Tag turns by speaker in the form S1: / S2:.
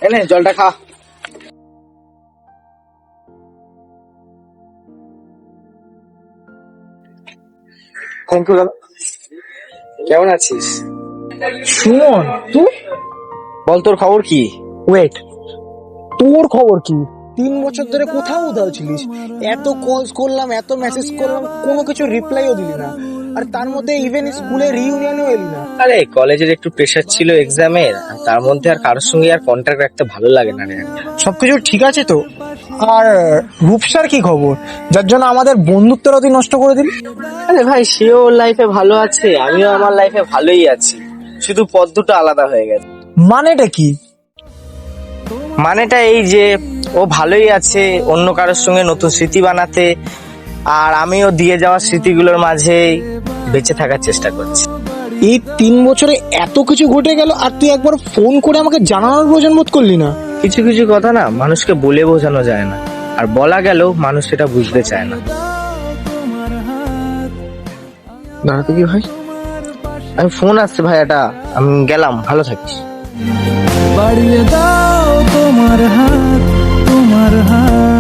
S1: এনে জলটা খা। থ্যাংক ইউ দাদা। কেমন আছিস?
S2: সুমন, তুই?
S1: বল তোর খবর কি?
S2: ওয়েট, তোর খবর কি? 3 বছর ধরে কোথাও উধাও ছিলিস। এত কলস করলাম, এত মেসেজ করলাম, কোনো কিছু রিপ্লাইও দিলি না। আর তার মধ্যে ইভেন স্কুলে রিইউনিয়নও এলি না।
S1: আরে কলেজের একটু প্রেশার ছিল এক্সামের, তার মধ্যে আর কারোর সঙ্গে আর কন্ট্যাক্ট রাখতে ভালো লাগে না রে।
S2: সবকিছু ঠিক আছে তো? আর রূপসার কি খবর, যার জন্য আমাদের বন্ধুত্বটা তুই নষ্ট করে দিলি?
S1: আরে ভাই, সেও ওর লাইফে ভালো আছে, আমিও আমার লাইফে ভালোই আছি, শুধু পথ দুটো আলাদা হয়ে গেছে।
S2: মানেটা কি?
S1: মানেটা এই যে ও ভালোই আছে অন্য কারোর সঙ্গে নতুন স্মৃতি বানাতে, আর আমিও দিয়ে যাওয়া স্মৃতিগুলোর মাঝে বেঁচে থাকার চেষ্টা করছি।
S2: এই 3 বছরে এত কিছু ঘটে গেল, আর তুই একবার ফোন করে আমাকে জানানোর প্রয়োজন বোধ করলি না?
S1: কিছু কিছু কথা না মানুষকে বলে বোঝানো যায় না, আর বলা গেলেও মানুষ সেটা বুঝতে চায় না।
S2: দাঁড়াতে কি ভাই,
S1: আমি ফোন আসছে ভাই, এটা আমি গেলাম, ভালো থাকিস।
S3: বাড়িয়ে দাও তোমার হাত, তোমার হাত।